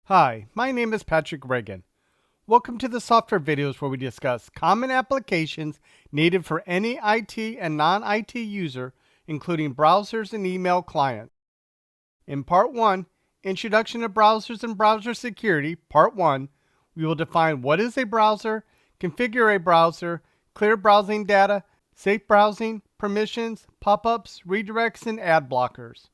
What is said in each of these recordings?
Hi, my name is Patrick Reagan. Welcome to the software videos where we discuss common applications needed for any IT and non-IT user, including browsers and email clients. In Part 1, Introduction to Browsers and Browser Security, Part 1, we will define what is a browser, configure a browser, clear browsing data, safe browsing, permissions, pop-ups, redirects, and ad blockers.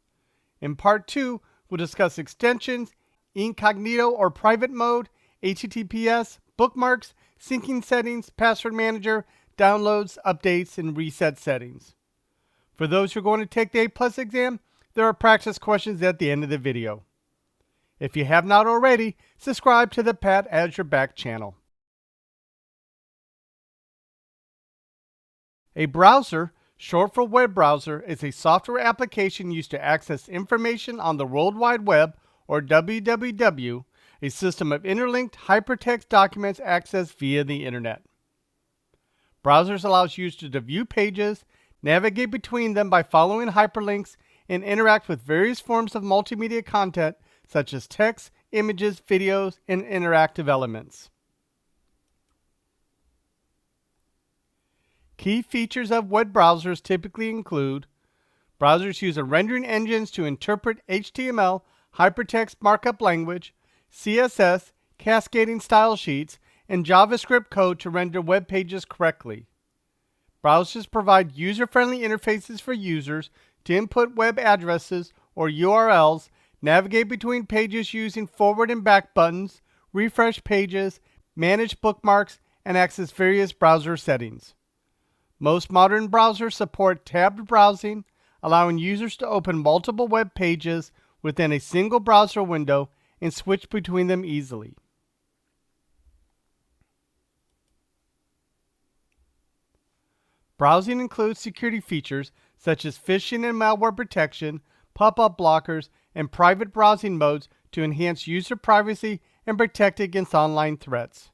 In Part 2, we'll discuss extensions, incognito or private mode, HTTPS, bookmarks, syncing settings, password manager, downloads, updates, and reset settings. For those who are going to take the A+ exam, there are practice questions at the end of the video. If you have not already, subscribe to the Pat As Your Back channel. A browser, short for web browser, is a software application used to access information on the World Wide Web, or WWW, a system of interlinked hypertext documents accessed via the internet. Browsers allows users to view pages, navigate between them by following hyperlinks, and interact with various forms of multimedia content such as text, images, videos, and interactive elements. Key features of web browsers typically include: browsers use rendering engines to interpret HTML, hypertext markup language, CSS, cascading style sheets, and JavaScript code to render web pages correctly. Browsers provide user-friendly interfaces for users to input web addresses or URLs, navigate between pages using forward and back buttons, refresh pages, manage bookmarks, and access various browser settings. Most modern browsers support tabbed browsing, allowing users to open multiple web pages within a single browser window and switch between them easily. Browsing includes security features such as phishing and malware protection, pop-up blockers, and private browsing modes to enhance user privacy and protect against online threats.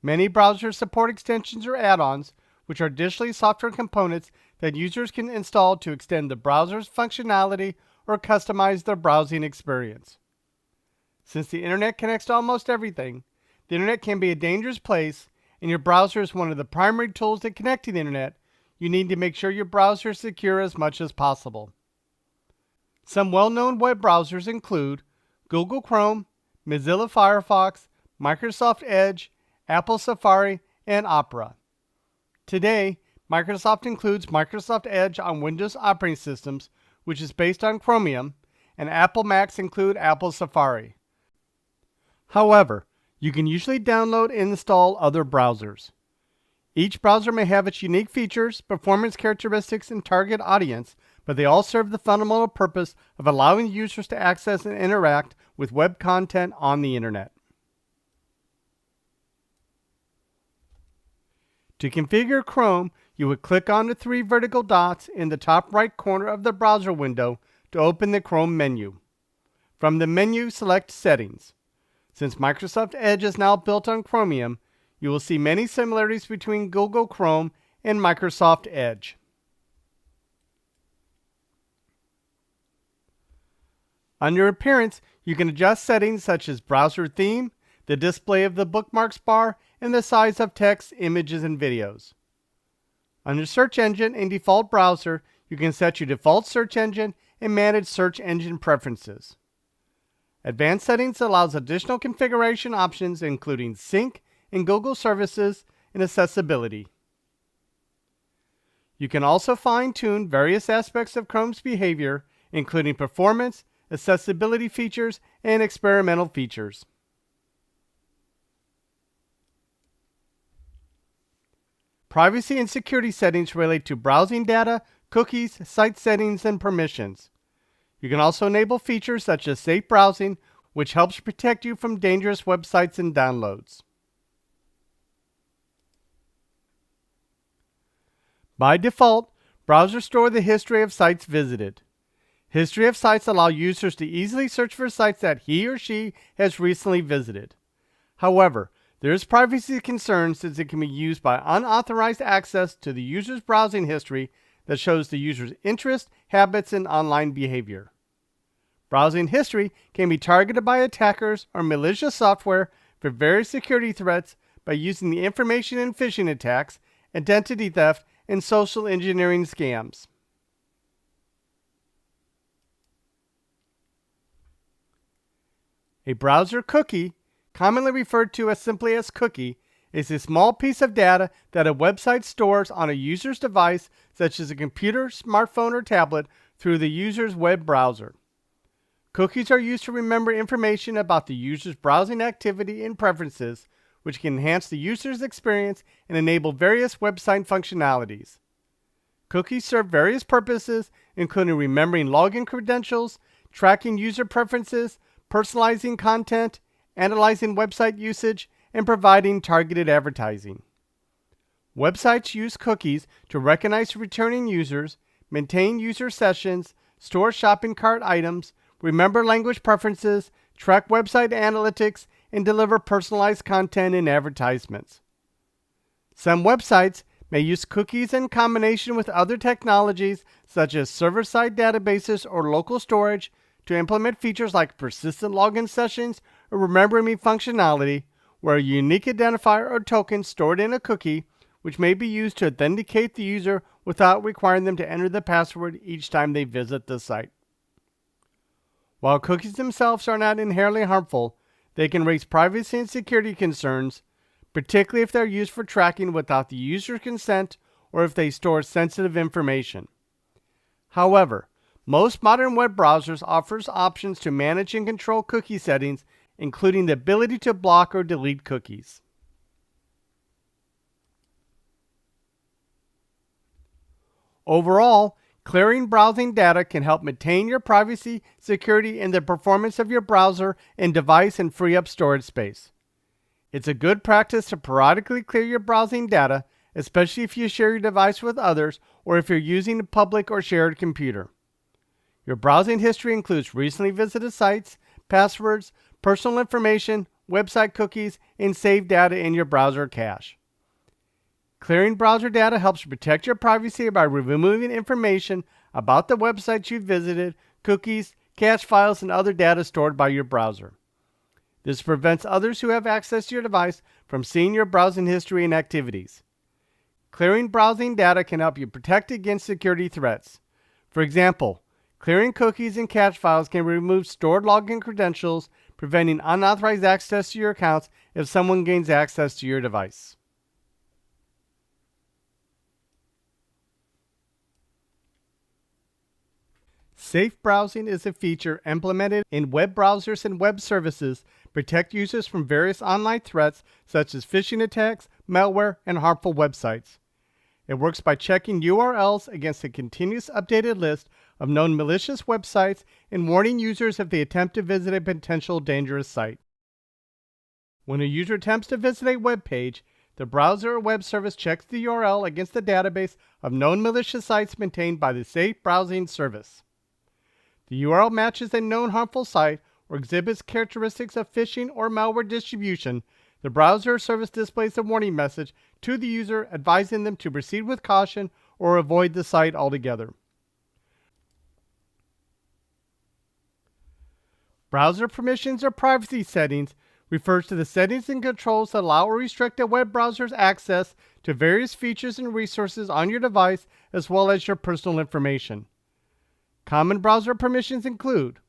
Many browsers support extensions or add-ons, which are additionally software components that users can install to extend the browser's functionality or customize their browsing experience. Since the internet connects to almost everything, the internet can be a dangerous place, and your browser is one of the primary tools that connect to the internet. You need to make sure your browser is secure as much as possible. Some well-known web browsers include Google Chrome, Mozilla Firefox, Microsoft Edge, Apple Safari, and Opera. Today, Microsoft includes Microsoft Edge on Windows operating systems, which is based on Chromium, and Apple Macs include Apple Safari. However, you can usually download and install other browsers. Each browser may have its unique features, performance characteristics, and target audience, but they all serve the fundamental purpose of allowing users to access and interact with web content on the internet. To configure Chrome, you would click on the three vertical dots in the top right corner of the browser window to open the Chrome menu. From the menu, select Settings. Since Microsoft Edge is now built on Chromium, you will see many similarities between Google Chrome and Microsoft Edge. Under Appearance, you can adjust settings such as browser theme, the display of the bookmarks bar, and the size of text, images, and videos. Under Search Engine and Default Browser, you can set your default search engine and manage search engine preferences. Advanced Settings allows additional configuration options including sync and Google services and accessibility. You can also fine-tune various aspects of Chrome's behavior, including performance, accessibility features, and experimental features. Privacy and security settings relate to browsing data, cookies, site settings, and permissions. You can also enable features such as safe browsing, which helps protect you from dangerous websites and downloads. By default, browsers store the history of sites visited. History of sites allow users to easily search for sites that he or she has recently visited. However, there is privacy concern since it can be used by unauthorized access to the user's browsing history that shows the user's interests, habits, and online behavior. Browsing history can be targeted by attackers or malicious software for various security threats by using the information in phishing attacks, identity theft, and social engineering scams. A browser cookie, commonly referred to as simply as cookie, is a small piece of data that a website stores on a user's device, such as a computer, smartphone, or tablet, through the user's web browser. Cookies are used to remember information about the user's browsing activity and preferences, which can enhance the user's experience and enable various website functionalities. Cookies serve various purposes, including remembering login credentials, tracking user preferences, personalizing content, analyzing website usage, and providing targeted advertising. Websites use cookies to recognize returning users, maintain user sessions, store shopping cart items, remember language preferences, track website analytics, and deliver personalized content and advertisements. Some websites may use cookies in combination with other technologies such as server-side databases or local storage to implement features like persistent login sessions or Remember Me functionality, where a unique identifier or token stored in a cookie, which may be used to authenticate the user without requiring them to enter the password each time they visit the site. While cookies themselves are not inherently harmful, they can raise privacy and security concerns, particularly if they're used for tracking without the user's consent or if they store sensitive information. However, most modern web browsers offer options to manage and control cookie settings, including the ability to block or delete cookies. Overall, clearing browsing data can help maintain your privacy, security, and the performance of your browser and device and free up storage space. It's a good practice to periodically clear your browsing data, especially if you share your device with others or if you're using a public or shared computer. Your browsing history includes recently visited sites, passwords, personal information, website cookies, and saved data in your browser cache. Clearing browser data helps you protect your privacy by removing information about the websites you visited, cookies, cache files, and other data stored by your browser. This prevents others who have access to your device from seeing your browsing history and activities. Clearing browsing data can help you protect against security threats. For example, clearing cookies and cache files can remove stored login credentials, preventing unauthorized access to your accounts if someone gains access to your device. Safe browsing is a feature implemented in web browsers and web services to protect users from various online threats such as phishing attacks, malware, and harmful websites. It works by checking URLs against a continuous updated list of known malicious websites and warning users if they attempt to visit a potential dangerous site. When a user attempts to visit a web page, the browser or web service checks the URL against the database of known malicious sites maintained by the Safe Browsing service. The URL matches a known harmful site or exhibits characteristics of phishing or malware distribution. The browser or service displays a warning message to the user advising them to proceed with caution or avoid the site altogether. Browser permissions or privacy settings refers to the settings and controls that allow or restrict a web browser's access to various features and resources on your device as well as your personal information. Common browser permissions include: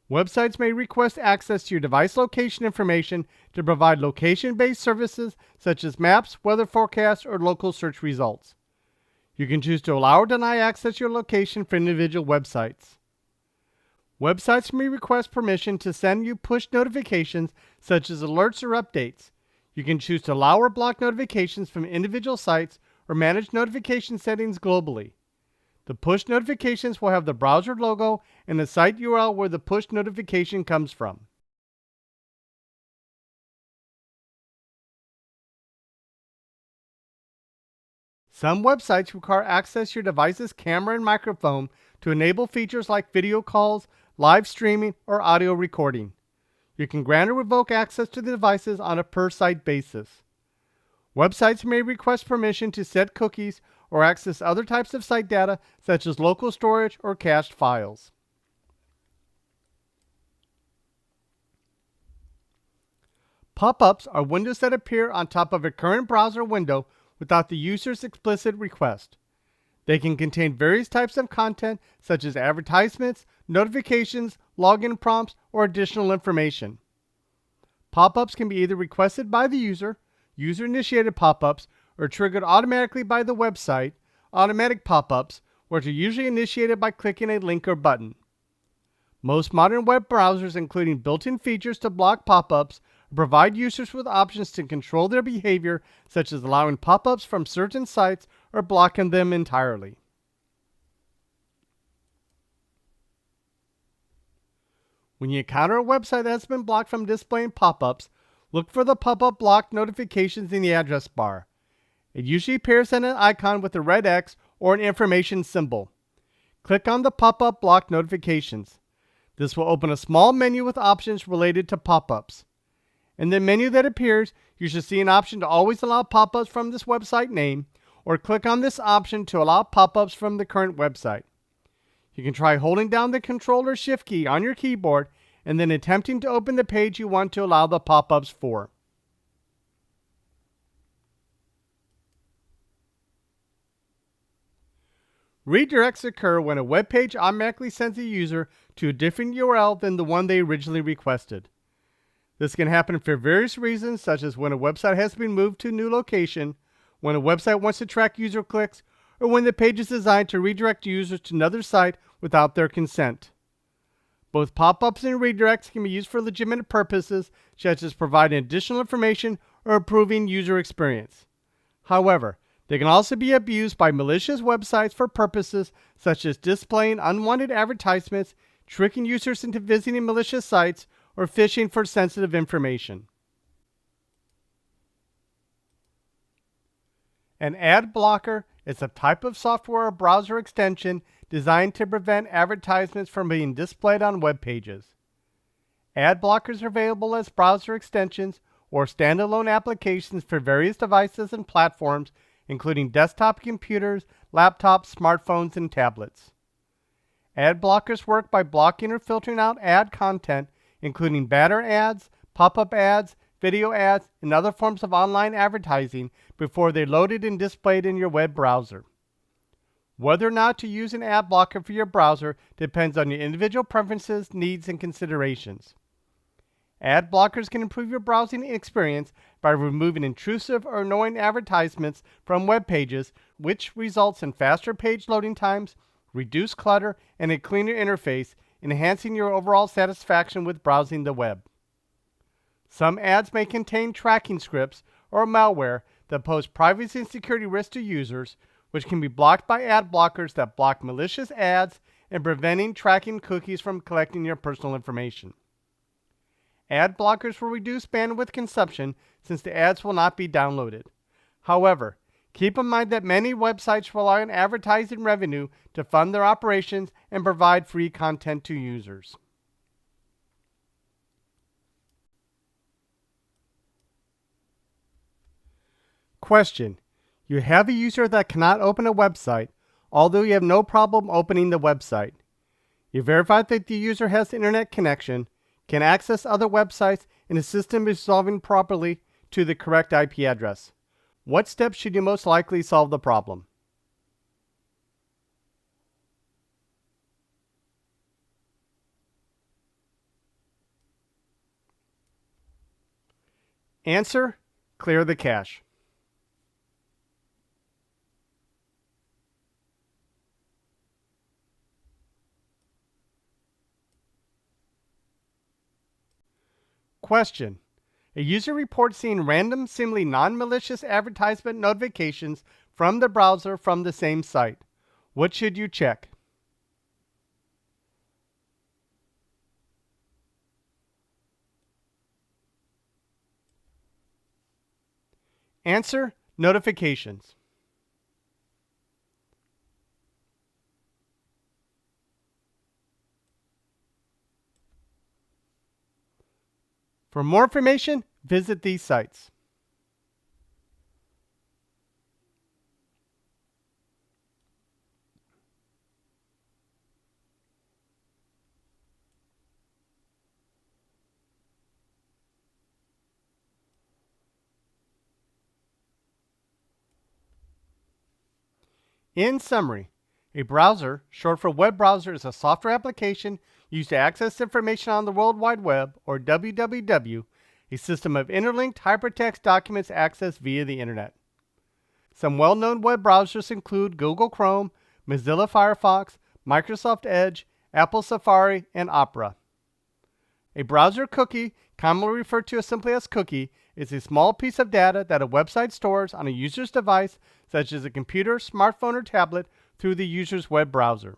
websites may request access to your device location information to provide location-based services such as maps, weather forecasts, or local search results. You can choose to allow or deny access to your location for individual websites. Websites may request permission to send you push notifications such as alerts or updates. You can choose to allow or block notifications from individual sites or manage notification settings globally. The push notifications will have the browser logo and the site URL where the push notification comes from. Some websites require access to your device's camera and microphone to enable features like video calls, live streaming, or audio recording. You can grant or revoke access to the devices on a per-site basis. Websites may request permission to set cookies or access other types of site data such as local storage or cached files. Pop-ups are windows that appear on top of a current browser window without the user's explicit request. They can contain various types of content such as advertisements, notifications, login prompts, or additional information. Pop-ups can be either requested by the user-initiated pop-ups, or triggered automatically by the website, automatic pop-ups, which are usually initiated by clicking a link or button. Most modern web browsers, including built-in features to block pop-ups, provide users with options to control their behavior, such as allowing pop-ups from certain sites or blocking them entirely. When you encounter a website that has been blocked from displaying pop-ups, look for the pop-up block notifications in the address bar. It usually appears in an icon with a red X or an information symbol. Click on the pop-up block notifications. This will open a small menu with options related to pop-ups. In the menu that appears, you should see an option to always allow pop-ups from this website name, or click on this option to allow pop-ups from the current website. You can try holding down the Control or Shift key on your keyboard and then attempting to open the page you want to allow the pop-ups for. Redirects occur when a web page automatically sends a user to a different URL than the one they originally requested. This can happen for various reasons, such as when a website has been moved to a new location, when a website wants to track user clicks, or when the page is designed to redirect users to another site without their consent. Both pop-ups and redirects can be used for legitimate purposes, such as providing additional information or improving user experience. However, they can also be abused by malicious websites for purposes such as displaying unwanted advertisements, tricking users into visiting malicious sites, or phishing for sensitive information. An ad blocker is a type of software or browser extension designed to prevent advertisements from being displayed on web pages. Ad blockers are available as browser extensions or standalone applications for various devices and platforms, including desktop computers, laptops, smartphones, and tablets. Ad blockers work by blocking or filtering out ad content, including banner ads, pop-up ads, video ads, and other forms of online advertising before they're loaded and displayed in your web browser. Whether or not to use an ad blocker for your browser depends on your individual preferences, needs, and considerations. Ad blockers can improve your browsing experience by removing intrusive or annoying advertisements from web pages, which results in faster page loading times, reduced clutter, and a cleaner interface, enhancing your overall satisfaction with browsing the web. Some ads may contain tracking scripts or malware that pose privacy and security risks to users, which can be blocked by ad blockers that block malicious ads and preventing tracking cookies from collecting your personal information. Ad blockers will reduce bandwidth consumption since the ads will not be downloaded. However, keep in mind that many websites rely on advertising revenue to fund their operations and provide free content to users. Question: you have a user that cannot open a website, although you have no problem opening the website. You verified that the user has internet connection, can access other websites, and the system is resolving properly to the correct IP address. What steps should you most likely solve the problem? Answer: clear the cache. Question: a user reports seeing random, seemingly non-malicious advertisement notifications from the browser from the same site. What should you check? Answer: notifications. For more information, visit these sites. In summary, a browser, short for web browser, is a software application used to access information on the World Wide Web, or WWW, a system of interlinked hypertext documents accessed via the Internet. Some well-known web browsers include Google Chrome, Mozilla Firefox, Microsoft Edge, Apple Safari, and Opera. A browser cookie, commonly referred to as simply as cookie, is a small piece of data that a website stores on a user's device, such as a computer, smartphone, or tablet, through the user's web browser.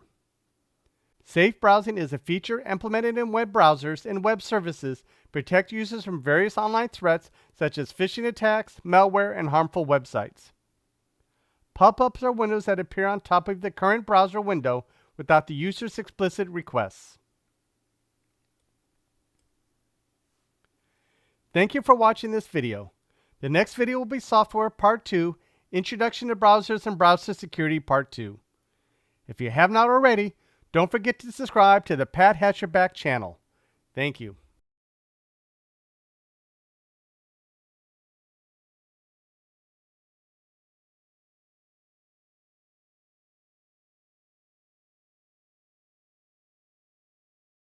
Safe browsing is a feature implemented in web browsers and web services to protect users from various online threats such as phishing attacks, malware, and harmful websites. Pop-ups are windows that appear on top of the current browser window without the user's explicit requests. Thank you for watching this video. The next video will be Software Part 2, Introduction to Browsers and Browser Security Part 2. If you have not already, don't forget to subscribe to the Pat Hatcherback channel. Thank you.